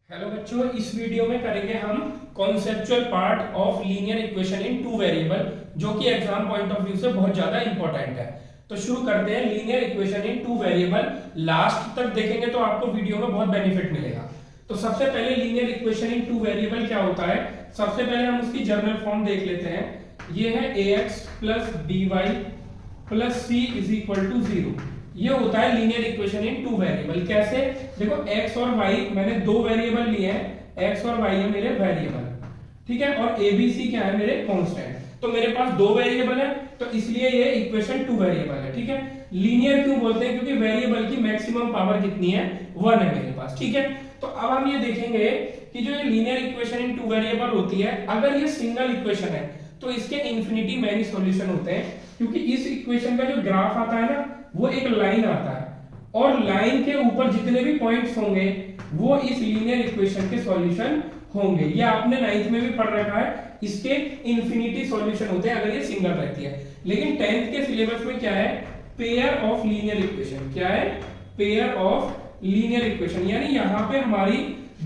Hello बच्चों, इस video में करेंगे हम conceptual part of linear equation in two variable, जो कि एग्जाम पॉइंट ऑफ व्यू से बहुत ज्यादा इंपॉर्टेंट है। तो शुरू करते हैं linear equation in two variable. Last तक देखेंगे तो आपको वीडियो में बहुत बेनिफिट मिलेगा। तो सबसे पहले linear equation in two variable क्या होता है, सबसे पहले हम उसकी जनरल फॉर्म देख लेते हैं। ये है ax plus B Y plus C is equal to 0। ये होता है linear equation in two variable. कैसे? देखो x और y मैंने दो वेरिएबल लिए हैं, x और y है मेरे वेरिएबल, ठीक है, और a b c क्या है मेरे कांस्टेंट। तो मेरे पास दो वेरिएबल है, तो इसलिए ये इक्वेशन टू वेरिएबल है, ठीक है। लीनियर क्यों बोलते हैं? क्योंकि वेरिएबल की मैक्सिमम पावर कितनी है? 1 है मेरे पास, ठीक है। तो अब हम ये देखेंगे कि जो ये linear equation in two variable होती है, अगर ये सिंगल इक्वेशन है तो इसके इन्फिनिटी मैनी सॉल्यूशन होते हैं, क्योंकि इस इक्वेशन का जो ग्राफ आता है ना, वो एक लाइन आता है, और लाइन के ऊपर जितने भी पॉइंट्स होंगे वो इस लीनियर इक्वेशन के सॉल्यूशन होंगे। ये आपने 9th में भी पढ़ रखा है, इसके इन्फिनिटी सॉल्यूशन होते हैं अगर ये सिंगल रहती है। लेकिन 10th के सिलेबस में क्या है? Pair of linear equation. क्या है? पेयर ऑफ लीनियर इक्वेशन, यानी यहाँ पे हमारी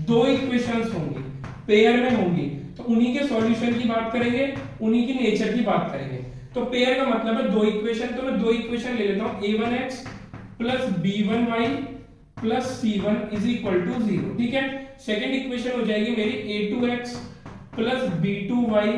दो इक्वेशंस होंगी, पेयर में होंगी, तो उन्हीं के सॉल्यूशन की बात करेंगे, उन्हीं की नेचर की बात करेंगे। तो पेयर का मतलब है दो इक्वेशन। तो मैं दो इक्वेशन ले लेता हूं, a1x plus b1y plus c1 is equal to 0, ठीक है। सेकेंड इक्वेशन हो जाएगी मेरी a2x plus b2y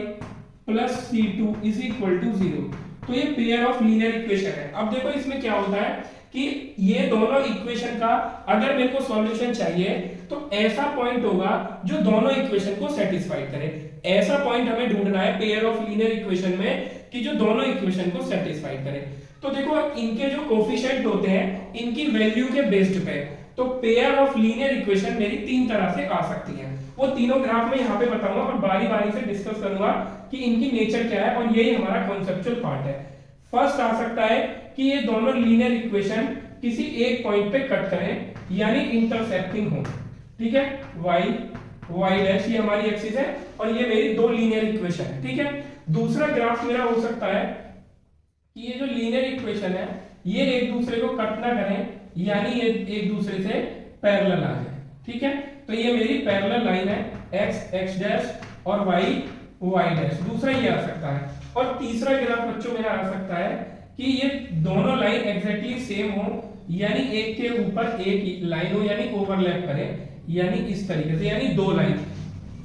plus c2 is equal to 0। तो ये पेयर ऑफ लीनियर इक्वेशन है। अब देखो इसमें क्या होता है कि ये दोनों इक्वेशन का अगर मेरे को सॉल्यूशन चाहिए तो ऐसा पॉइंट होगा जो दोनों इक्वेशन को सेटिस्फाई करे। ऐसा पॉइंट हमें ढूंढना है पेयर ऑफ लीनियर इक्वेशन में कि जो दोनों इक्वेशन को सेटिस्फाई करे। तो देखो इनके जो कोफिशिएंट होते हैं इनकी वैल्यू के बेस्ड पे, तो पेयर ऑफ लीनियर इक्वेशन मेरी तीन तरह से आ सकती है। वो तीनों ग्राफ में यहाँ पे बताऊंगा और बारी बारी से डिस्कस करूंगा कि इनकी नेचर क्या है, और यही हमारा कॉन्सेप्चुअल पार्ट है। फर्स्ट आ सकता है कि ये दोनों लीनियर इक्वेशन किसी एक पॉइंट पे कट करें, यानी इंटरसेक्टिंग हो, ठीक है। y डैश ये हमारी एक्सिस है और ये मेरी दो लीनियर इक्वेशन है, ठीक है। दूसरा ग्राफ मेरा हो सकता है कि ये जो लीनियर इक्वेशन है ये एक दूसरे को कट ना करें, यानी ये एक दूसरे से पैरेलल आ जाए, ठीक है। तो ये मेरी पैरेलल लाइन है, x डैश और y डैश। दूसरा ये आ सकता है। और तीसरा ग्राफ बच्चों मेरा आ सकता है कि ये दोनों लाइन एग्जैक्टली सेम हो, यानी एक के ऊपर एक लाइन हो, यानी ओवरलैप करे, यानी इस तरीके से, यानी दो line,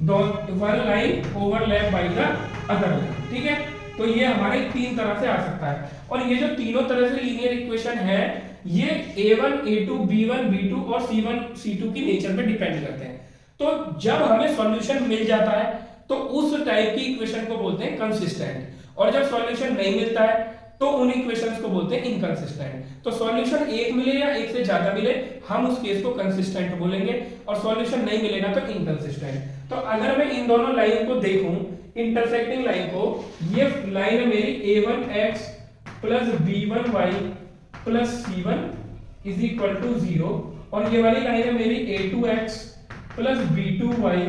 one line overlap by the other line, ठीक है। तो ये हमारे तीन तरह से आ सकता है। और ये जो तीनों तरह से लीनियर इक्वेशन है ये a1 a2 b1 b2 और c1 c2 की नेचर पे डिपेंड करते हैं। तो जब हमें सॉल्यूशन मिल जाता है तो उस टाइप की इक्वेशन को बोलते हैं कंसिस्टेंट, और जब सॉल्यूशन नहीं मिलता है तो उन इक्वेशंस को बोलते हैं इनकंसिस्टेंट। तो सॉल्यूशन एक मिले या एक से ज्यादा मिले हम उस केस को कंसिस्टेंट बोलेंगे, और सॉल्यूशन नहीं मिलेगा तो इनकंसिस्टेंट। तो अगर मैं इन दोनों लाइन को देखूं, इंटरसेक्टिंग लाइन को, ये लाइन है मेरी a1x plus b1y plus c1 is equal to 0, और ये वाली लाइन है मेरी a2x plus b2y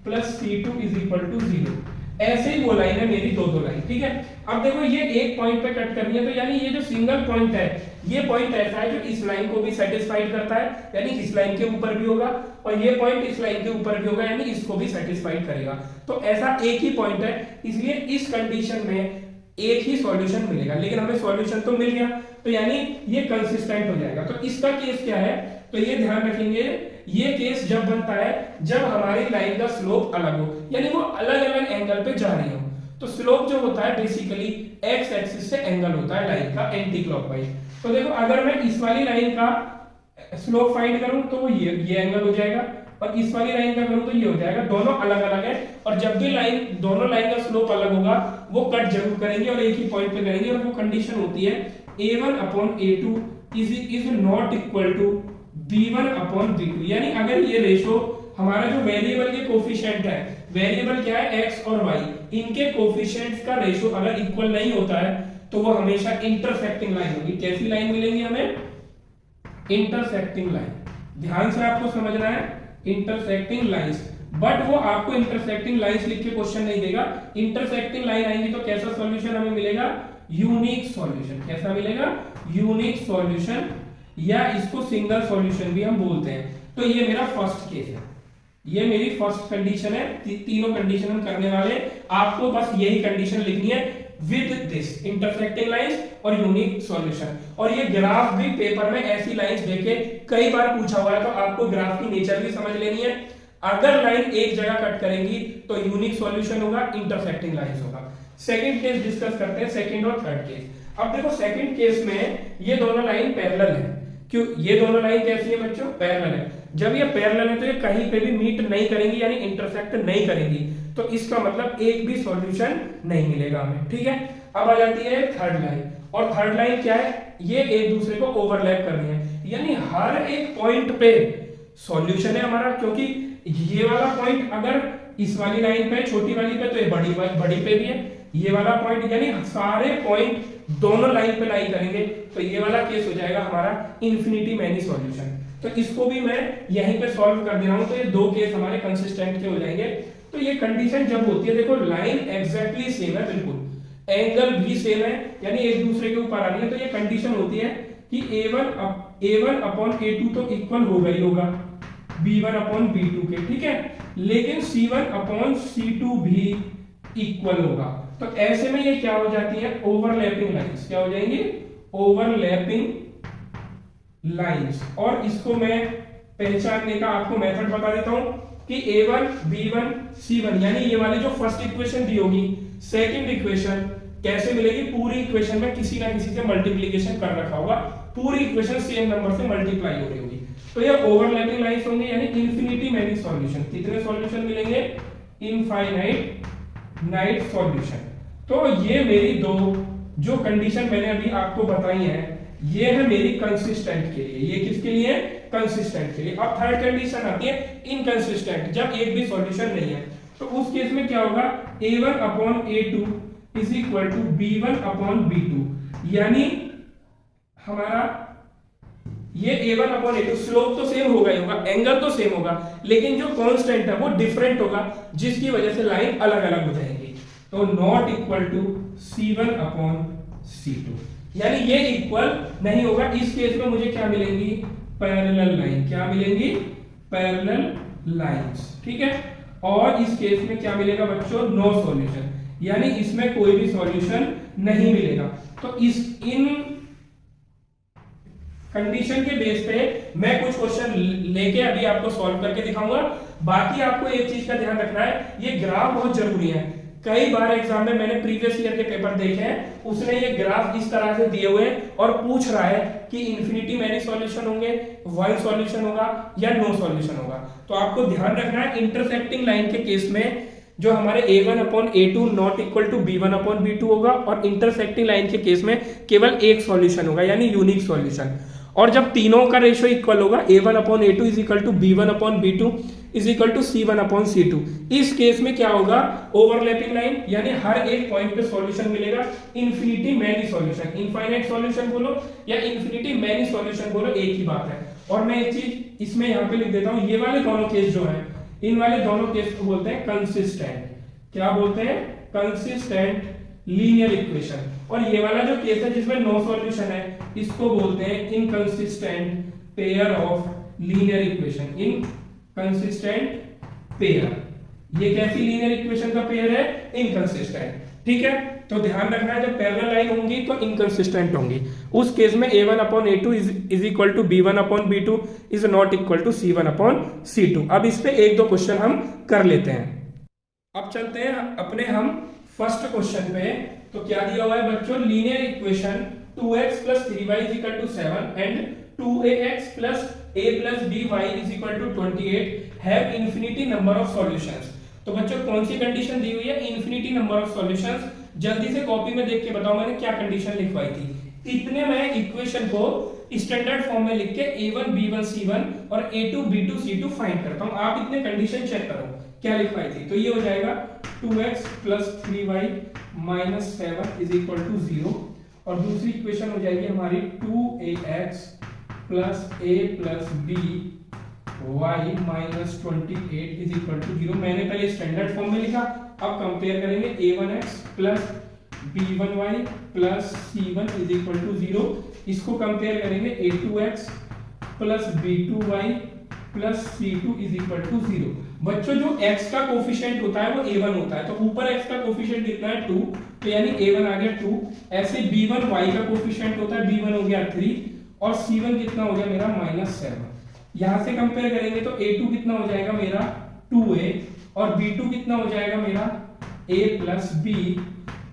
plus c2 is equal to 0। ऐसे ही वो लाइन है मेरी दो लाइन, ठीक है। अब देखो ये एक पॉइंट पे कट करनी है, तो यानी ये जो सिंगल पॉइंट है ये पॉइंट ऐसा है जो इस लाइन को भी सेटिस्फाइड करता है, यानी इस लाइन के ऊपर भी होगा, और ये पॉइंट इस लाइन के ऊपर भी होगा, यानी इसको भी सेटिस्फाइड करेगा। तो ऐसा एक ही पॉइंट है, इसलिए इस कंडीशन में एक ही सॉल्यूशन मिलेगा। लेकिन हमें सॉल्यूशन तो मिल गया, तो यानी ये कंसिस्टेंट हो जाएगा। तो इसका केस क्या है? तो ये ध्यान रखेंगे, ये केस जब बनता है जब हमारी लाइन का स्लोप अलग हो, यानी वो अलग अलग एंगल पे जा रही हो। तो स्लोप जो होता है बेसिकली एक्स एक्सिस से एंगल होता है लाइन का एंटी क्लॉकवाइज। तो देखो अगर मैं इस वाली लाइन का स्लोप फाइंड करूं तो वो ये एंगल हो जाएगा, और इस वाली लाइन का करूं तो ये हो जाएगा। दोनों अलग अलग है, और जब भी दोनों लाइन का स्लोप अलग होगा वो कट जरूर करेंगे और एक ही पॉइंट पे करेंगे, और वो कंडीशन होती है a1 upon a2 is not equal to b1 upon b2। यानी अगर ये रेशो हमारा जो वेरिएबल के कोफिशिएंट है, वेरिएबल क्या है x और y, इनके कोफिशिएंट्स का रेशो अगर इक्वल नहीं होता है तो वो हमेशा इंटरसेक्टिंग लाइन होगी। कैसी लाइन मिलेंगी हमें? Intersecting line. ध्यान से आपको समझना है, इंटरसेक्टिंग लाइंस। बट वो आपको इंटरसेक्टिंग लाइंस लिख के क्वेश्चन नहीं देगा। इंटरसेक्टिंग लाइन आएंगी तो कैसा सॉल्यूशन हमें मिलेगा? Unique solution. कैसा मिलेगा? यूनिक सॉल्यूशन, या इसको सिंगल सॉल्यूशन भी हम बोलते हैं। तो ये मेरा फर्स्ट केस है। ये मेरी फर्स्ट कंडीशन है। तीनों कंडीशन हम करने वाले हैं, आपको बस यही कंडीशन लिखनी है विद दिस इंटरसेक्टिंग लाइंस और यूनिक सॉल्यूशन। और ये ग्राफ भी पेपर में ऐसी लाइंस देके कई बार पूछा हुआ है, तो आपको ग्राफ की नेचर भी समझ लेनी है। अगर लाइन एक जगह कट करेंगी तो यूनिक सॉल्यूशन होगा, इंटरसेक्टिंग लाइंस होगा। सेकंड केस डिस्कस करते हैं, सेकंड और थर्ड केस। अब देखो सेकंड केस में ये दोनों लाइन पैरेलल है। क्यों? ये दोनों लाइन कैसी है बच्चों? पैरेलल है। जब ये पैरेलल है तो ये कहीं पे भी मीट नहीं करेंगी, यानी इंटरसेक्ट नहीं करेंगी, तो इसका मतलब एक भी सॉल्यूशन नहीं मिलेगा हमें। ठीक है, अब आ जाती है थर्ड लाइन। और थर्ड लाइन क्या है? ये एक दूसरे को ओवरलैप कर रही है, यानी हर एक पॉइंट पे सॉल्यूशन है हमारा। क्योंकि ये वाला पॉइंट अगर इस वाली लाइन पे, छोटी वाली पे, तो ये बड़ी पे भी है। ये वाला पॉइंट यानी सारे पॉइंट दोनों लाइन पे लाई करेंगे, तो ये वाला केस हो जाएगा हमारा इन्फिनिटी मैनी सॉल्यूशन। तो इसको भी मैं यहीं पे सॉल्व कर दे रहा हूं, तो ये दो केस हमारे कंसिस्टेंट के हो जाएंगे। तो ये कंडीशन जब होती है, देखो लाइन एग्जैक्टली सेम है, बिल्कुल एंगल भी सेम है, यानी एक दूसरे के ऊपर आ रही है, तो ये कंडीशन होती है कि A1 अपॉन A2 तो इक्वल होगा ही होगा B1 अपॉन B2 के। ठीक है, लेकिन C1 अपॉन C2 भी इक्वल होगा। तो ऐसे में ये क्या हो जाती है? Overlapping lines. क्या हो जाएंगी? Overlapping lines. और इसको मैं पहचानने का आपको मेथड बता देता हूं कि A1 B1 C1, यानी ये वाली जो फर्स्ट इक्वेशन दी होगी, सेकंड इक्वेशन कैसे मिलेगी? पूरी इक्वेशन में किसी ना किसी से मल्टीप्लिकेशन कर रखा होगा, पूरी इक्वेशन सेम नंबर से मल्टीप्लाई हो रही होगी, तो ये ओवरलैपिंग लाइंस होंगे, यानी इन्फिनिटी मैनी सॉल्यूशन। कितने सॉल्यूशन मिलेंगे? Infinite night solution. तो ये मेरी दो जो कंडीशन मैंने अभी आपको बताई है, ये है मेरी कंसिस्टेंट के लिए। ये किसके लिए? कंसिस्टेंट के लिए। अब थर्ड कंडीशन आती है इनकंसिस्टेंट, जब एक भी सॉल्यूशन नहीं है। तो उस केस में क्या होगा? A1 upon A2 is equal to B1 upon B2, यानी हमारा ये A1 अपॉन A2 स्लोप तो सेम होगा ही होगा, एंगल तो सेम होगा, लेकिन जो कांस्टेंट है वो डिफरेंट होगा, जिसकी वजह से लाइन अलग अलग हो जाएगी। तो not equal to C1 upon C2, यानी ये इक्वल नहीं होगा। इस केस में मुझे क्या मिलेंगी? Parallel line. क्या मिलेंगी? Parallel lines. ठीक है, और इस केस में क्या मिलेगा बच्चों? नो सॉल्यूशन, यानी इसमें कोई भी सॉल्यूशन नहीं मिलेगा। तो इन कंडीशन के बेस पे मैं कुछ क्वेश्चन लेके अभी आपको सॉल्व करके दिखाऊंगा। बाकी आपको एक चीज का ध्यान रखना है, ये ग्राफ बहुत जरूरी है। कई बार एग्जाम में मैंने प्रीवियस ईयर के पेपर देखे हैं, उसने ये ग्राफ इस तरह से दिए हुए और पूछ रहा है कि इन्फिनिटी मैनी सॉल्यूशन होंगे, वन सॉल्यूशन होगा या नो सॉल्यूशन होगा। तो आपको ध्यान रखना है इंटरसेक्टिंग लाइन के केस में जो हमारे A1 upon A2 not equal to B1 upon B2 होगा, और इंटरसेक्टिंग लाइन के केस में केवल एक सॉल्यूशन होगा, यानी यूनिक सॉल्यूशन। और जब तीनों का रेशियो इक्वल होगा, A1 upon A2 is equal to B1 upon B2 is equal to C1 upon C2, इस केस में क्या होगा? ओवरलैपिंग लाइन, यानी हर एक पॉइंट पे सॉल्यूशन मिलेगा। Infinity many solution, infinite solution बोलो या इन्फिनिटी मैनी सॉल्यूशन बोलो, एक ही बात है। और मैं एक चीज इसमें यहाँ पे लिख देता हूँ, ये वाले दोनों केस जो है, इन वाले दोनों केस को बोलते हैं कंसिस्टेंट। क्या बोलते हैं? Consistent linear equation. और ये वाला जो केस है जिसमें नो सॉल्यूशन है, इसको बोलते हैं inconsistent pair of linear equation. Inconsistent pair, ये कैसी लीनियर इक्वेशन का पेयर है? इनकंसिस्टेंट। ठीक है, तो ध्यान रखना है जब पैरेलल लाइन होंगी तो इनकंसिस्टेंट होंगी। उस केस में A1 upon A2 is equal to B1 upon B2 is not equal to C1 upon C2। अब इस पे एक दो क्वेश्चन हम कर लेते हैं। अब चलते हैं अपने हम फर्स्ट क्वेश्चन पे। तो क्या दिया हुआ है बच्चों? Linear equation 2x plus 3y is equal to 7 and 2ax plus a plus by is equal to 28 have infinity number of solutions. तो बच्चों कौन सी कंडीशन दी हुई है? Infinity number of solutions. जल्दी से कॉपी में देख के बताओ मैंने क्या कंडीशन लिखवाई थी। इतने मैं इक्वेशन को स्टैंडर्ड फॉर्म में लिख के A1 B1 C1 और A2 B2 C2 फाइंड करता हूं। आप इतने कंडीशन चेक करो क्या लिखवाई थी। तो ये हो जाएगा 2x plus 3y minus 7 is equal to 0, और दूसरी इक्वेशन हो जाएगी हमारी 2ax plus a plus b y minus 28 is equal to 0। मैंने पहले स्टैंडर्ड फॉर्म में लिखा, अब कंपेयर करेंगे a1x plus b1y plus c1 is equal to 0। इसको कंपेयर करेंगे a2x plus b2y plus C2 is equal to 0। बच्चों जो x का कोफिशिएंट होता है वो A1 होता है, तो ऊपर x का कोफिशिएंट कितना है 2, तो यानी A1 आ गया 2। ऐसे B1 y का कोफिशिएंट होता है, B1 हो गया 3 और C1 कितना हो गया मेरा -7। यहां से कंपेयर करेंगे तो A2 कितना हो जाएगा मेरा 2A और B2 कितना हो जाएगा मेरा A प्लस B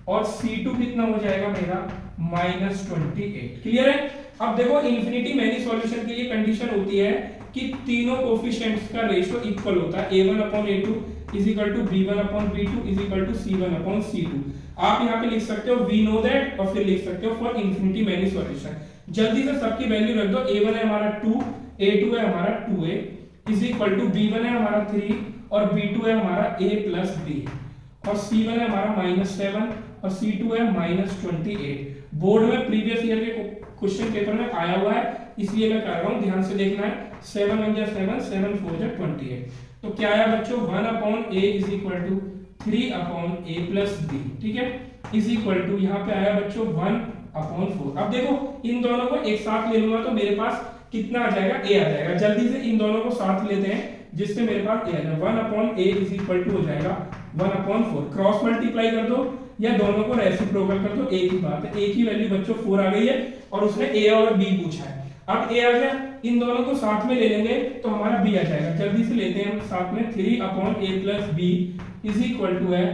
और C2 कितना हो जाएगा मेरा -28। क्लियर है? अब देखो इन्फिनिटी मैनी सॉल्यूशन के लिए कंडीशन होती है कि तीनों कोफिशिएंट्स का रेशियो इक्वल होता है, A1/A2 is equal to B1/B2 is equal to C1/C2। आप यहाँ पे लिख सकते हो वी नो दैट और फिर लिख सकते हो फॉर इन्फिनिटी मैनी सॉल्यूशन। जल्दी से सबकी वैल्यू रख दो। A1 है हमारा 2, A2 है हमारा 2A is equal to B1 है हमारा 3 और B2 है हमारा A प्लस B और C1 है हमारा -7 और C2 है -28। बोर्ड में प्रीवियस ईयर के क्वेश्चन पेपर में आया हुआ है, इसलिए मैं कर रहा हूं, ध्यान से देखना है। 7 1 7 7 4 28। तो क्या आया बच्चों 1/A is equal to 3/A plus B, ठीक है, इज इक्वल टू यहाँ पे आया बच्चों 1/4। अब देखो इन दोनों को एक साथ ले लूंगा तो मेरे पास कितना आ जाएगा A आ जाएगा। जल्दी से इन दोनों को साथ लेते हैं जिससे मेरे पास A आ जाएगा। 1/A इज इक्वल टू हो जाएगा 1/4। क्रॉस मल्टीप्लाई कर दो या दोनों को रेसिप्रोकल कर दो, एक ही बात है। A की वैल्यू बच्चों 4 आ गई है और उसने A और B पूछा है। अब A आ गया, इन दोनों को साथ में ले लेंगे तो हमारा B आ जाएगा। जल्दी से लेते हैं हम साथ में 3/A plus B is equal to है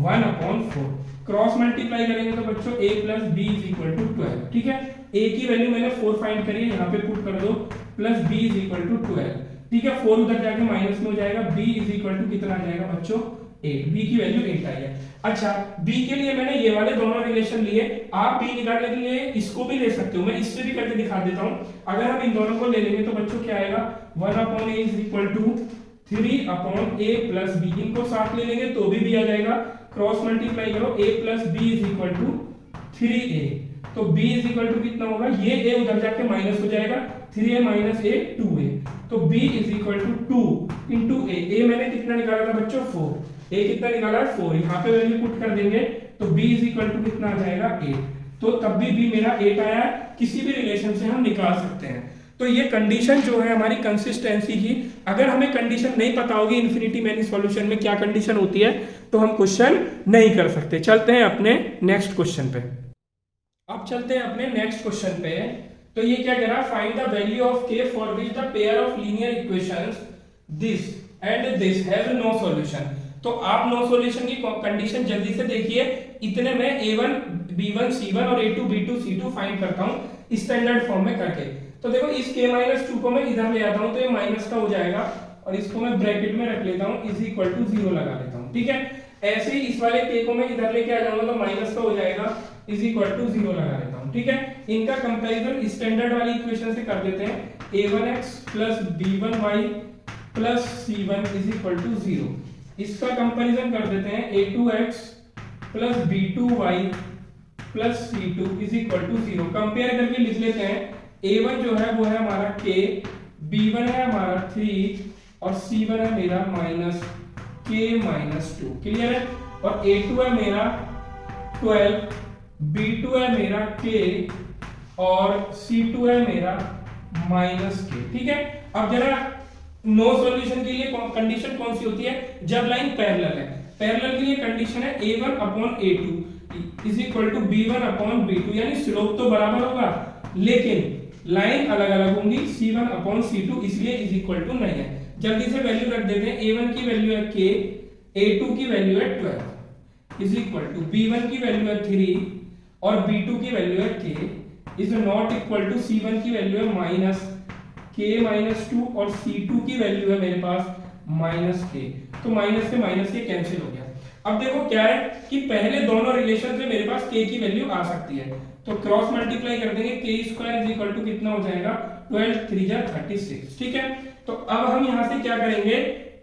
1/4। क्रॉस मल्टीप्लाई करेंगे तो बच्चों A plus B is equal to 12, ठीक है। A की वैल्यू मैंने 4 फाइंड करी है, यहाँ पे पुट कर दो plus B is equal to 12, ठीक है। 4 उधर जाके माइनस में हो जाएगा। B इज इक्वल टू कितना आ जाएगा बच्चों 8। B की वैल्यू 8 आई है। अच्छा B के लिए मैंने ये वाले दोनों रिलेशन लिए, आप B निकालने के लिए इसको भी ले सकते हो, मैं इससे भी करके दिखा देता हूं। अगर हम इन दोनों को ले लेंगे तो बच्चों क्या आएगा 1/A is equal to 3/A plus B। इनको साथ ले लेंगे तो भी आ जाएगा। क्रॉस मल्टीप्लाई करो A plus B is equal to 3A, तो B इज इक्वल टू कितना होगा, ये A उधर जाके माइनस हो जाएगा, 3A माइनस A 2A, तो B is equal to 2 into A मैंने कितना निकाला था बच्चों 4, A कितना निकाला है 4, यहाँ पे वैल्यू पुट कर देंगे तो B इज इक्वल टू कितना आ जाएगा 8, तो तब भी B मेरा 8 आया है। किसी भी रिलेशन से हम निकाल सकते हैं। तो ये कंडीशन जो है हमारी कंसिस्टेंसी की, अगर हमें कंडीशन नहीं पता होगी इन्फिनिटी मैनी सॉल्यूशन में क्या कंडीशन होती है तो हम क्वेश्चन नहीं कर सकते। चलते हैं अपने नेक्स्ट क्वेश्चन पे। अब चलते हैं अपने नेक्स्ट क्वेश्चन पे। तो ये क्या कह रहा है, find the value of k for which the pair of linear equations this and this have no solution. तो आप नो सॉल्यूशन की कंडीशन जल्दी से देखिए। इतने में A1 B1 C1 और A2 B2 C2 फाइंड करता हूं स्टैंडर्ड फॉर्म में करके। तो देखो इस k-2 को मैं इधर ले आता हूं तो ये माइनस का हो जाएगा और इसको मैं ब्रैकेट में रख लेता हूं इज इक्वल टू 0 लगा लेता हूं, ठीक है। ऐसे ही इस वाले k को मैं इधर लेके आ जाऊंगा तो माइनस का हो जाएगा इज इक्वल टू 0 लगा लेता हूं, ठीक है। इनका कंपैरिजन स्टैंडर्ड वाली इक्वेशन से कर देते हैं। A1x plus B1y plus C1 is equal to 0। इसका कंपैरिजन कर देते हैं A2x plus B2y plus C2 is equal to 0। Compare करके लिख लेते हैं। A1 जो है वो है हमारा k, B1 है हमारा 3 और C1 है मेरा -k-2। क्लियर है? और A2 है मेरा 12, B2 है मेरा k और C2 है मेरा -k, ठीक है। अब जरा नो सॉल्यूशन के लिए कंडीशन कौन सी होती है, जब लाइन पैरेलल है। पैरेलल के लिए कंडीशन है A1/A2 is equal to B1/B2, यानी स्लोप तो बराबर होगा लेकिन लाइन अलग अलग होंगी, C1/C2 इसलिए इज इक्वल टू नहीं है। जल्दी से वैल्यू रख देते हैं। A1 की वैल्यू है k, A2 की वैल्यू है 12 इज इक्वल टू B1 की वैल्यू है 3 और B2 की वैल्यू है k is not equal to C1 की वैल्यू है -k-2 और C2 की वैल्यू है मेरे पास -k, तो माइनस से माइनस ये कैंसिल हो गया। अब देखो क्या है कि पहले दोनों रिलेशन से मेरे पास k की वैल्यू आ सकती है, तो क्रॉस मल्टीप्लाई कर देंगे k² इज इक्वल टू कितना हो जाएगा 12 3 जा 36, ठीक है। तो अब हम यहां से क्या करेंगे,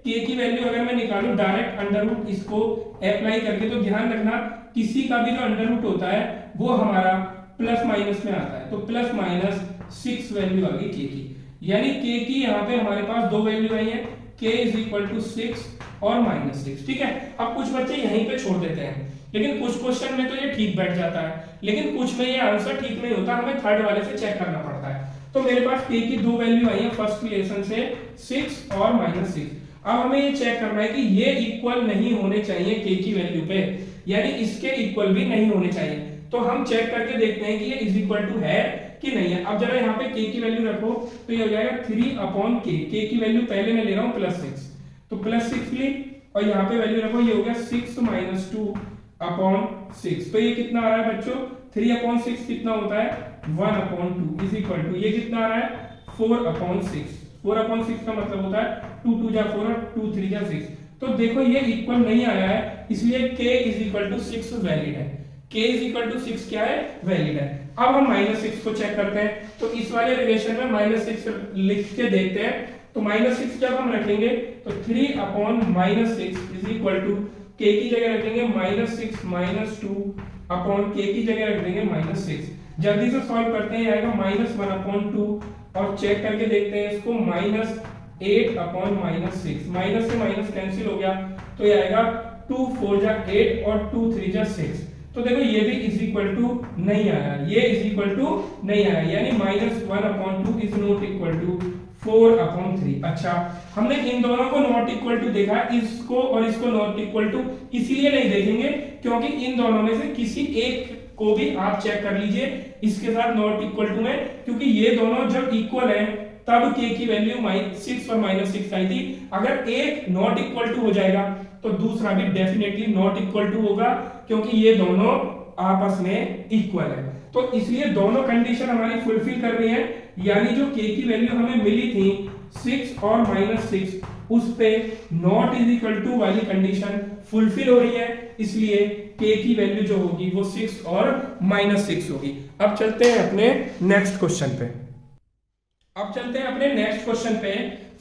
k की वैल्यू अगर मैं निकालूं डायरेक्ट अंडर रूट इसको अप्लाई करके, तो ध्यान रखना किसी का भी जो अंडर रूट होता है वो हमारा प्लस माइनस में आता है, तो प्लस माइनस 6 वैल्यू आ गई k की, यानी k की यहाँ पे हमारे पास दो वैल्यू आई है, k इज इक्वल टू 6 और -6, ठीक है। अब कुछ बच्चे यहीं पे छोड़ देते हैं, लेकिन कुछ क्वेश्चन में तो ये ठीक बैठ जाता है, लेकिन कुछ में ये आंसर ठीक नहीं होता, हमें थर्ड वाले से चेक करना पड़ता है। तो मेरे पास k की दो वैल्यू आई है फर्स्ट रिलेशन से 6 और -6। अब हमें ये चेक करना है कि ये इक्वल नहीं होने चाहिए k की वैल्यू पे, यानी इसके इक्वल भी नहीं होने चाहिए। तो हम चेक करके देखते हैं कि ये इज इक्वल टू है कि नहीं है। अब जरा यहाँ पे k की वैल्यू रखो तो ये हो जाएगा 3/k। k की वैल्यू पहले मैं ले रहा हूँ +6, तो +6 ली और यहाँ पे वैल्यू रखो, ये हो गया 6 - 2/6। तो ये कितना आ रहा है बच्चों, 3/6 कितना होता है 1/2 इज इक्वल टू, ये कितना आ रहा है 4/6। 4/6 का मतलब होता है 2 2 जा 4 और 2 3 जा 6। तो देखो ये इक्वल नहीं आया है, इसलिए k is equal to 6 valid है। k इज इक्वल टू 6 क्या है, वैलिड है। अब हम -6 को चेक करते हैं, तो इस वाले रिलेशन में -6 लिख के देखते हैं। तो -6 जब हम रखेंगे तो 3/-6 इज इक्वल टू, k की जगह रखेंगे -6 - 2/k की जगह रख देंगे -6। जल्दी से सॉल्व करते हैं, आएगा -1/2 और चेक करके देखते हैं इसको, -8/-6, माइनस से माइनस कैंसिल हो गया तो ये आएगा 2 4 जा 8 और 2 3 जा 6। तो देखो ये भी इज इक्वल टू नहीं आया, ये इज इक्वल टू नहीं आया, यानी -1/2 इज नॉट इक्वल टू 4/3। अच्छा, हमने इन दोनों को नॉट इक्वल टू देखा, इसको और इसको नॉट इक्वल टू इसीलिए नहीं देखेंगे क्योंकि इन दोनों में से किसी एक को भी आप चेक कर लीजिए इसके साथ नॉट इक्वल टू में, क्योंकि ये दोनों जब इक्वल हैं तब k की वैल्यू 6 और -6 आई थी। अगर एक नॉट इक्वल टू हो जाएगा तो दूसरा भी डेफिनेटली नॉट इक्वल टू होगा, क्योंकि ये दोनों आपस में इक्वल है। तो इसलिए दोनों कंडीशन हमारी फुलफिल कर रही है, यानी जो k की वैल्यू हमें मिली थी 6 और -6, उस पे नॉट इज इक्वल टू वाली कंडीशन फुलफिल हो रही है, इसलिए k की वैल्यू जो होगी वो 6 और -6 होगी। अब चलते हैं अपने नेक्स्ट क्वेश्चन पे।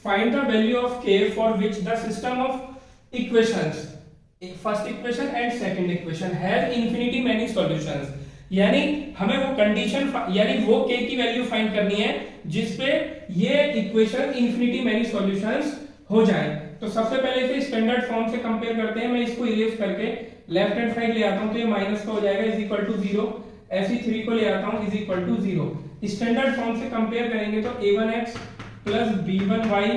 Find the value of k for which the system of equations, first equation and second equation have infinity many solutions. यानी हमें वो कंडीशन, यानी वो k की वैल्यू फाइंड करनी है जिसपे ये इक्वेशन इन्फिनिटी मेनी सॉल्यूशंस हो जाए। तो सबसे पहले इसे स्टैंडर्ड फॉर्म से कंपेयर करते हैं। मैं इसको इरेज करके लेफ्ट हैंड साइड ले आता हूं, तो ये माइनस का हो जाएगा इज इक्वल टू 0। ऐसे 3 को ले आता हूं is equal to 0। Standard form से कंपेयर करेंगे तो a1x plus b1y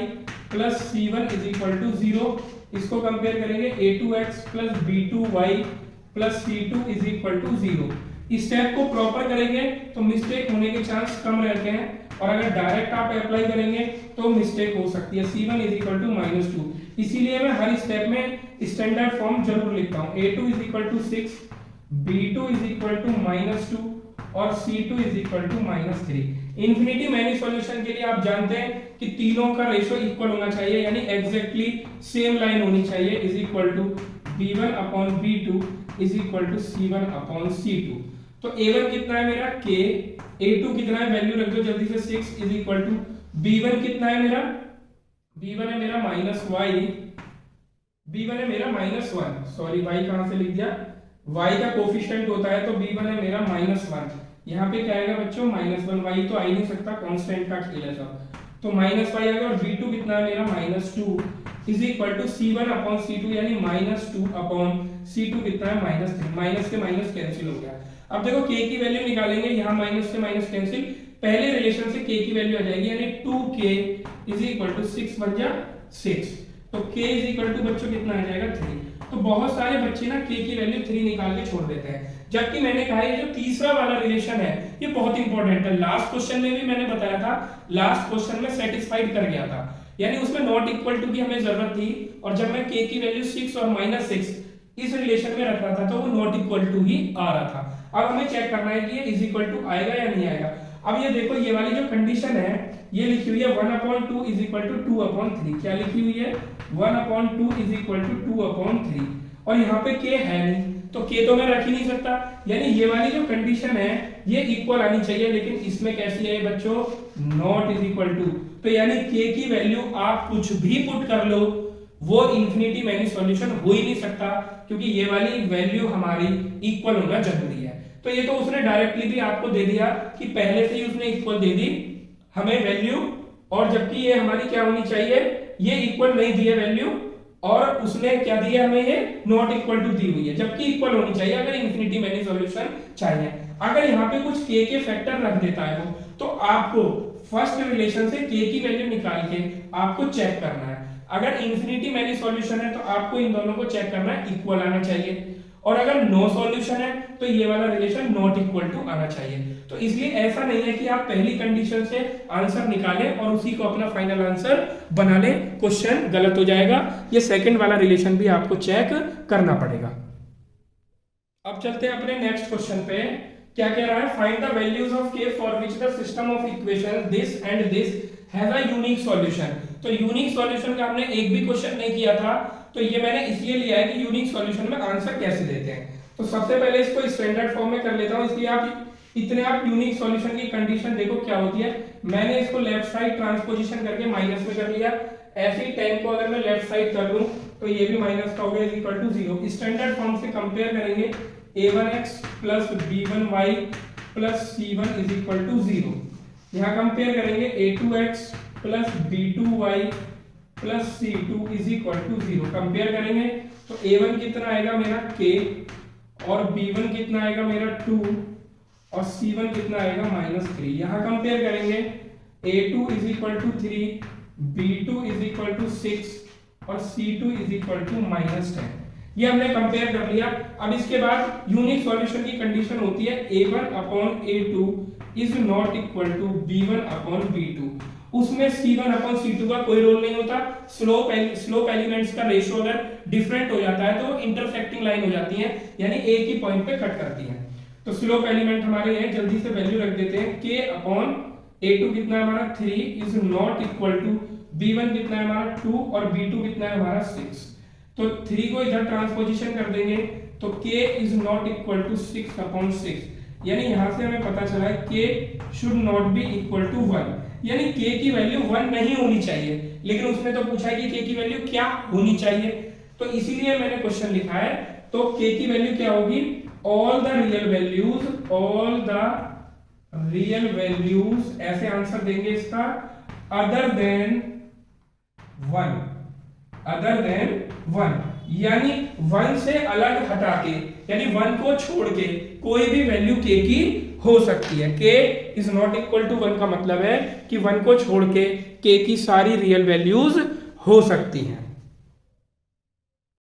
plus c1 is equal to 0। इसको कंपेयर करेंगे a2x plus b2y plus c2 is equal to 0। इस स्टेप को प्रॉपर करेंगे तो मिस्टेक होने के चांस कम रहते हैं, और अगर डायरेक्ट आप अप्लाई करेंगे तो मिस्टेक हो सकती है। c1 इज इक्वल टू -2, इसीलिए मैं हर स्टेप में स्टैंडर्ड फॉर्म जरूर लिखता हूं। a2 is equal to 6, b2 is equal to -2 और c2 is equal to -3। Infinity many solution के लिए आप जानते हैं कि तीनों का रेशियो इक्वल होना चाहिए, यानी एग्जैक्टली सेम लाइन होनी चाहिए, is equal to b1/b2 is equal to c1/c2। तो a1 कितना है मेरा k, a2 कितना है वैल्यू रख दो जल्दी से 6 इज इक्वल टू, b1 कितना है मेरा, b1 है मेरा -y, b1 है मेरा -1, सॉरी y कहां से लिख दिया, y का कोफिशिएंट होता है तो b1 है मेरा -1। यहाँ पे क्या आएगा बच्चों -1, y तो आ ही नहीं सकता, कांस्टेंट का खेल है सब, तो -y आएगा। और b2 कितना है मेरा -2 इज इक्वल टू c1/c2, यानी -2/c2 कितना है -3। माइनस से माइनस कैंसिल हो गया। अब देखो k की वैल्यू निकालेंगे, यहाँ माइनस से माइनस कैंसिल, पहले रिलेशन से k की वैल्यू आ जाएगी, यानी 2k इज इक्वल टू 6 बन जा 6, तो k इज इक्वल टू बच्चों कितना आ जाएगा 3। तो बहुत सारे बच्चे ना k की वैल्यू 3 निकाल के छोड़ देते हैं, जबकि मैंने कहा ये जो तीसरा वाला रिलेशन है ये बहुत इंपॉर्टेंट है। लास्ट क्वेश्चन में भी मैंने बताया था, लास्ट क्वेश्चन में सेटिस्फाइड कर गया था, यानी उसमें नॉट इक्वल टू की हमें जरूरत थी, और जब मैं k की वैल्यू 6 और -6 इस रिलेशन में रख रहा था तो वो नॉट इक्वल टू ही आ रहा था। अब हमें चेक करना है कि ये इज इक्वल टू आएगा या नहीं आएगा। अब ये देखो, ये वाली जो कंडीशन है ये लिखी हुई है 1/2 इज इक्वल टू 2/3। क्या लिखी हुई है, 1/2 इज इक्वल टू 2/3, और यहाँ पे k है नहीं तो k तो मैं रख ही नहीं सकता, यानी ये वाली जो कंडीशन है ये इक्वल आनी चाहिए, लेकिन इसमें कैसी है बच्चों, नॉट इज इक्वल टू। तो यानी k की वैल्यू आप कुछ भी पुट कर लो वो इन्फिनिटी मैनी सॉल्यूशन हो ही नहीं सकता, क्योंकि ये वाली वैल्यू हमारी इक्वल होना जरूरी है। तो ये तो उसने डायरेक्टली भी आपको दे दिया कि पहले से ही उसने इक्वल दे दी हमें वैल्यू, और जबकि ये हमारी क्या होनी चाहिए, ये इक्वल नहीं दी है वैल्यू, और उसने क्या दिया हमें, ये नॉट इक्वल टू दी हुई है, जबकि इक्वल होनी चाहिए अगर इन्फिनिटी मैनी सॉल्यूशन चाहिए। अगर यहाँ पे कुछ k के फैक्टर रख देता है वो, तो आपको फर्स्ट रिलेशन से k की वैल्यू निकाल के आपको चेक करना है। अगर इंफिनिटी मैनी सॉल्यूशन है तो आपको इन दोनों को चेक करना है, इक्वल आना चाहिए, और अगर नो सॉल्यूशन है तो ये वाला रिलेशन नॉट इक्वल टू आना चाहिए। तो इसलिए ऐसा नहीं है कि आप पहली कंडीशन से आंसर निकालें और उसी को अपना फाइनल आंसर बना लें, क्वेश्चन गलत हो जाएगा। ये सेकंड वाला रिलेशन भी आपको चेक करना पड़ेगा। अब चलते हैं अपने नेक्स्ट क्वेश्चन पे। क्या कह रहा है, find the values of k for which the system of equation this and this has a unique solution. तो यूनिक सॉल्यूशन का हमने एक भी क्वेश्चन नहीं किया था, तो ये मैंने इसलिए लिया है कि यूनिक सॉल्यूशन में आंसर कैसे देते हैं। तो सबसे पहले इसको स्टैंडर्ड फॉर्म में कर लेता हूं, इसलिए आप यूनिक सॉल्यूशन की कंडीशन देखो क्या होती है। मैंने इसको लेफ्ट साइड ट्रांसपोजिशन करके माइनस में कर लिया। ऐसे ही 10 को अगर मैं लेफ्ट साइड कर लूं तो ये भी माइनस का हो गया, is equal to 0। Standard form से कंपेयर करेंगे, a1x plus b1y plus c1 is equal to 0। यहाँ कंपेयर करेंगे a2x plus b2y plus c2 is equal to 0। Compare करेंगे तो a1 कितना आएगा मेरा k, और b1 कितना आएगा मेरा 2, और c1 कितना आएगा -3। यहाँ कंपेयर करेंगे a2 is equal to 3, b2 is equal to 6, और c2 इज इक्वल टू -10। ये हमने कंपेयर कर लिया। अब इसके बाद यूनिक सॉल्यूशन की कंडीशन होती है a1 upon a2 is not equal to b1 upon b2। उसमें c1 अपॉन c2 का कोई रोल नहीं होता। स्लोप एलिमेंट्स का रेशियो अगर डिफरेंट हो जाता है तो इंटरसेक्टिंग लाइन हो जाती है, यानी एक ही पॉइंट पे कट करती है। तो स्लोप एलिमेंट हमारे हैं, जल्दी से वैल्यू रख देते हैं। k अपॉन a2 कितना है हमारा 3 is not equal to b1 कितना है हमारा 2, और b2 कितना है हमारा 6। तो 3 को इधर ट्रांसपोजिशन कर देंगे तो k is not equal to 6 upon 6, यानी यहां से हमें पता चला है k should not be equal to 1, यानी k की वैल्यू 1 नहीं होनी चाहिए। लेकिन उसने तो पूछा है कि k की वैल्यू क्या होनी चाहिए, तो इसीलिए मैंने क्वेश्चन लिखा है। तो k की वैल्यू क्या होगी, ऑल द रियल वैल्यूज, ऐसे आंसर देंगे इसका, अदर देन 1, यानी 1 से अलग हटा के, यानी 1 को छोड़ के कोई भी वैल्यू k की हो सकती है। k is not equal to 1 का मतलब है कि 1 को छोड़ के k की सारी रियल वैल्यूज हो सकती हैं।